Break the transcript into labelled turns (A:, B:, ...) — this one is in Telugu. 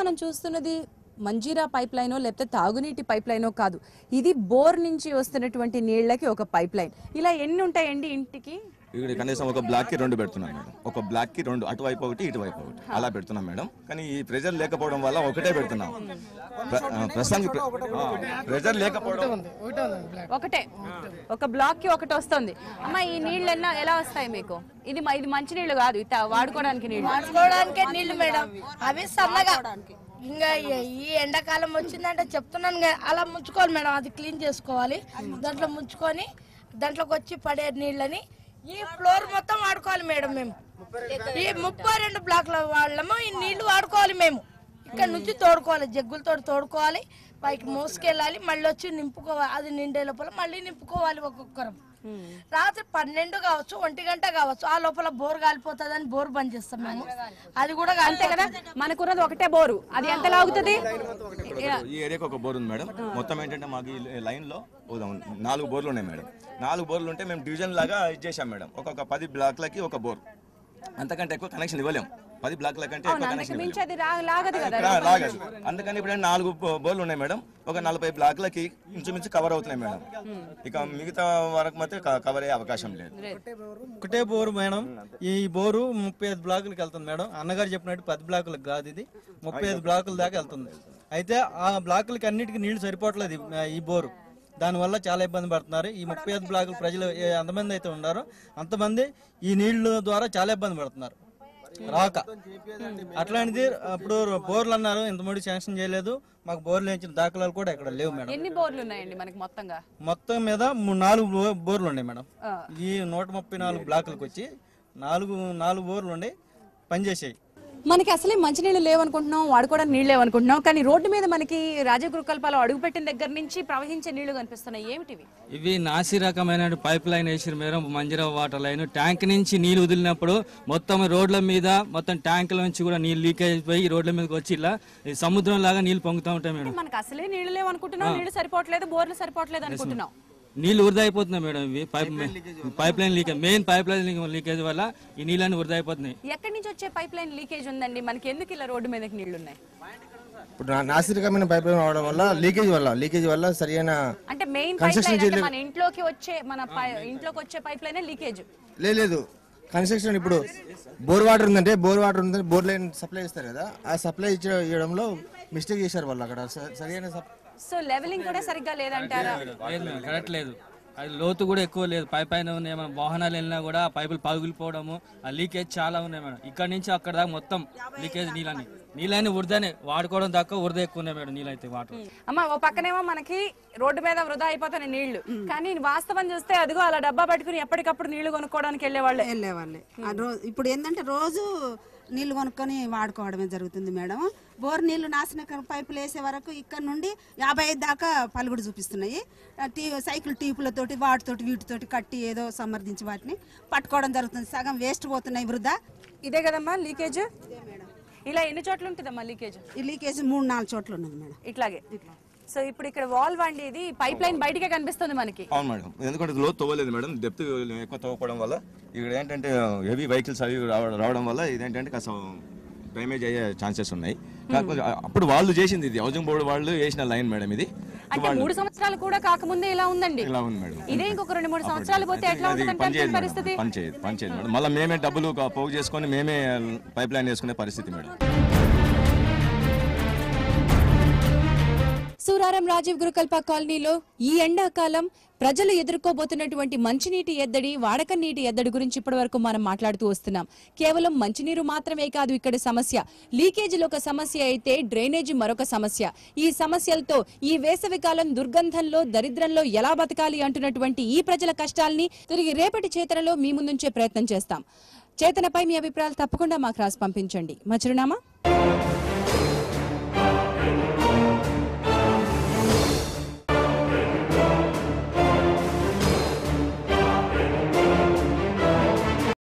A: మనం చూస్తున్నది మంజీరా పైప్ లైనో లేకపోతే తాగునీటి పైప్ లైనో కాదు, ఇది బోర్ నుంచి వస్తున్నటువంటి నీళ్ళకి ఒక పైప్ లైన్. ఇలా ఎన్ని ఉంటాయండి ఇంటికి?
B: ఇక్కడ కనీసం ఒక బ్లాక్ కి 2 పెడుతున్నాం మేడం. ఒక బ్లాక్ కి 2, అటువైపు ఒకటి ఇటువైపు ఒకటి అలా పెడుతున్నాం మేడం. కానీ ఈ ప్రెజర్ లేకపోవడం వల్ల ఒకటే పెడుతున్నాం. ప్రస్తుతానికి ప్రెజర్ లేకపోవడం
A: ఒకటే, ఒక బ్లాక్ కి ఒకటి వస్తుంది. అమ్మ ఈ నీళ్ళు ఎలా వస్తాయి మీకు? ఇది మంచి నీళ్లు కాదు, వాడుకోవడానికి నీళ్ళు.
C: వాడుకోవడానికే నీళ్లు మేడం. అవి సన్నగా ఇంకా ఈ ఎండాకాలం వచ్చిందంటే చెప్తున్నాను అలా ముంచుకోవాలి మేడం. అది క్లీన్ చేసుకోవాలి, దాంట్లో ముంచుకొని దాంట్లోకి వచ్చి పడే నీళ్ళని ఈ ఫ్లోర్ మొత్తం వాడుకోవాలి మేడం. మేము ఈ 32 బ్లాక్ల వాళ్ళము ఈ నీళ్లు వాడుకోవాలి. మేము ఇక్కడ నుంచి తోడుకోవాలి, జగ్గులతో తోడుకోవాలి, పైకి మోసుకెళ్ళాలి, మళ్ళీ వచ్చి నింపుకోవాలి. అది నిండే లోపల మళ్ళీ నింపుకోవాలి. ఒక్కొక్కరం రాత్రి 12 కావచ్చు, 1 గంట కావచ్చు, ఆ లోపల బోర్ కాలిపోతుంది అని బోర్ బంద్ చేస్తాం మేము. అది కూడా అంతే కదా,
A: మనకున్నది ఒకటే బోరు. అది ఎంత లాగుతుంది?
B: ఈ ఏరియాకి ఒక బోర్ ఉంది మేడం. మొత్తం ఏంటంటే మాకు ఈ లైన్ లో 4 బోర్లు ఉన్నాయి మేడం. 4 బోర్లు ఉంటే మేము డివిజన్ లాగా ఇచ్చేసాం మేడం. ఒక్కొక్క 10 బ్లాక్లకి ఒక బోర్, అంతకంటే ఎక్కువ కనెక్షన్ ఇవ్వలేము. 10 బ్లాక్ల కంటే ఎక్కువ కనెక్షన్ లాగదు. అందుకని ఇప్పుడు 4 బోర్లు ఉన్నాయి మేడం. ఒక 40 బ్లాక్లకి ఇంచుమించు కవర్ అవుతున్నాయి మేడం. ఇక మిగతా వరకు మాత్రం కవర్ అయ్యే అవకాశం లేదు.
D: ఒకటే బోరు మేడం. ఈ బోరు 35 బ్లాకులకు వెళ్తుంది మేడం. అన్నగారు చెప్పినట్టు 10 బ్లాకులకు కాదు, ఇది 35 బ్లాకుల దాకా వెళ్తుంది. అయితే ఆ బ్లాకులకి అన్నిటికీ నీళ్లు సరిపోవట్లేదు ఈ బోరు. దానివల్ల చాలా ఇబ్బంది పడుతున్నారు. ఈ 35 బ్లాకుల ప్రజలు ఎంతమంది అయితే ఉన్నారో అంతమంది ఈ నీళ్ల ద్వారా చాలా ఇబ్బంది పడుతున్నారు రాక. అట్లాంటిది అప్పుడు బోర్లు అన్నారు, ఇంతమంది శాంక్షన్ చేయలేదు. మాకు బోర్లు వేయించిన దాఖలాలు కూడా ఇక్కడ లేవు మేడం.
A: ఎన్ని బోర్లు ఉన్నాయండి మనకి మొత్తంగా?
D: మొత్తం మీద 4 బోర్లు ఉన్నాయి మేడం. ఈ 134 బ్లాకులకు వచ్చి 4 బోర్లు ఉండి పనిచేసాయి.
A: మనకి అసలే మంచినీళ్ళు లేవనుకుంటున్నాం, వాడుకోవడానికి నీళ్ళు లేవనుకుంటున్నాం, కానీ రోడ్డు మీద మనకి రాజీవ్ గృహకల్పాలో అడుగుపెట్టిన దగ్గర నుంచి ప్రవహించే నీళ్లు కనిపిస్తున్నాయి. ఏమిటివి?
E: ఇవి నాసి రకమైన పైప్ లైన్ వేసారు madam. Manjira water line tank నుంచి నీళ్లు వదిలినప్పుడు మొత్తం రోడ్ల మీద మొత్తం ట్యాంకుల నుంచి కూడా నీళ్ళు లీకేజ్ అయిపోయి రోడ్ల మీదకి వచ్చి ఇలా సముద్రం లాగా నీళ్లు పొంగుతూ ఉంటాయి మేడం.
A: మనకి అసలే నీళ్లు లేవనుకుంటున్నాం, నీళ్లు సరిపోవట్లేదు, బోర్లు సరిపోవట్లేదు అనుకుంటున్నాం.
E: నీళ్లు వృధా అయిపోతున్నాయి మేడం. ఇవి pipe line leakage, main pipe line leakage వల్ల ఈ నీళ్ళని వృధా అయిపోతున్నాయి.
A: ఎక్కడి నుంచి వచ్చే పైప్ లైన్ లీకేజ్ ఉందండి? మనకి ఎందుకు ఇలా రోడ్డు మీదకి నీళ్లు ఉన్నాయి?
F: ఇప్పుడు నాసిరకమైన పైప్ లైన్ అవడం వల్ల లీకేజ్ వల్ల సరైన
A: అంటే మెయిన్ పైప్ లైన్ మన ఇంట్లోకి వచ్చే పైప్ లైన్ లీకేజ్
F: లేదు. కన్స్ట్రక్షన్ ఇప్పుడు బోర్ వాటర్ ఉందంటే బోర్ లైన్ సప్లై చేస్తారు కదా, ఆ సప్లై ఇవ్వడంలో మిస్టేక్ చేశారు వాళ్ళు. అక్కడ సరైన
A: సో లెవెలింగ్ కూడా సరిగ్గా లేదంటారా?
E: కరెక్ట్ లేదు. అది లోతు కూడా ఎక్కువ లేదు. పై పైన ఉన్నాయి. మనం వాహనాలు వెళ్ళినా కూడా పైపులు పగిలిపోవడము, ఆ లీకేజ్ చాలా ఉన్నాయి మేడం. ఇక్కడ నుంచి అక్కడ దాకా మొత్తం లీకేజ్ నీళ్ళని వృధానే, వాడుకోవడం దాకా వృధా ఎక్కువ ఉన్నాయి మేడం నీళ్ళు అయితే వాటర్.
A: అమ్మ ఓ పక్కనేమో మనకి రోడ్డు మీద వృధా అయిపోతాయి నీళ్లు, కానీ వాస్తవం చూస్తే అదిగో అలా డబ్బా పట్టుకుని ఎప్పటికప్పుడు నీళ్లు కొనుక్కోవడానికి వెళ్ళేవాళ్ళే.
G: ఇప్పుడు ఏంటంటే రోజు నీళ్లు కొనుక్కొని వాడుకోవడమే జరుగుతుంది మేడం. బోర్ నీళ్లు నాశన పైపులు వేసే వరకు ఇక్కడ నుండి 55 దాకా పలుగుడు చూపిస్తున్నాయి. సైకిల్ టీపులతోటి వీటితోటి కట్టి ఏదో సమర్థించి వాటిని పట్టుకోవడం జరుగుతుంది. సగం వేస్ట్ పోతున్నాయి వృధా.
A: ఇదే కదమ్మా లీకేజ్? ఇలా ఎన్ని చోట్ల ఉంటుందమ్మా లీకేజ్?
G: ఈ లీకేజ్ 3-4 చోట్ల ఉన్నది మేడం.
A: ఇట్లాగే. సో ఇప్పుడు ఇక్కడ వాల్ వండి ఇది పైప్ లైన్ బయటకే కనిపిస్తుంది మనకి.
B: అవును మేడం, ఎందుకంటే లోతు తవ్వలేదు మేడం. డెప్త్ ఎక్కువ తవ్వడం వల్ల ఇక్కడ ఏంటంటే హెవీ వెహికల్స్ అవి రావడం వల్ల ఇదేంటంటే కాస్త డ్యామేజ్ అయ్యే ఛాన్సెస్ ఉన్నాయి. కాకపోతే అప్పుడు వాళ్ళు చేసింది, ఇది హౌసింగ్ బోర్డు వాళ్ళు వేసిన లైన్ మేడం. ఇది
A: అంటే 3 సంవత్సరాలు కూడా కాకముందే ఇలా ఉందండి.
B: ఇలా ఉంది మేడం.
A: ఇదే ఇంకొక 2-3 సంవత్సరాలు పోతే ఎట్లా ఉంటుంది పరిస్థితి?
B: పనిచేయదు మేడం. మళ్ళీ మేమే డబ్బులు పోగు చేసుకొని మేమే పైప్ లైన్ వేసుకునే పరిస్థితి మేడం.
A: సూరారం రాజీవ్ గృహకల్ప కాలనీలో ఈ ఎండాకాలం ప్రజలు ఎదుర్కోబోతున్నటువంటి మంచినీటి ఎద్దడి, వాడక నీటి ఎద్దడి గురించి ఇప్పటి వరకు మనం మాట్లాడుతూ వస్తున్నాం. కేవలం మంచినీరు మాత్రమే కాదు ఇక్కడ సమస్య. లీకేజీలు ఒక సమస్య అయితే డ్రైనేజీ మరొక సమస్య. ఈ సమస్యలతో ఈ వేసవికాలం దుర్గంధంలో, దరిద్రంలో ఎలా బతకాలి అంటున్నటువంటి ఈ ప్రజల కష్టాల్ని తిరిగి రేపటి చేతనలో మీ ముందుంచే ప్రయత్నం చేస్తాం. చేతనపై మీ అభిప్రాయాలు తప్పకుండా మాకు రాసి పంపించండి. మా చిరునామా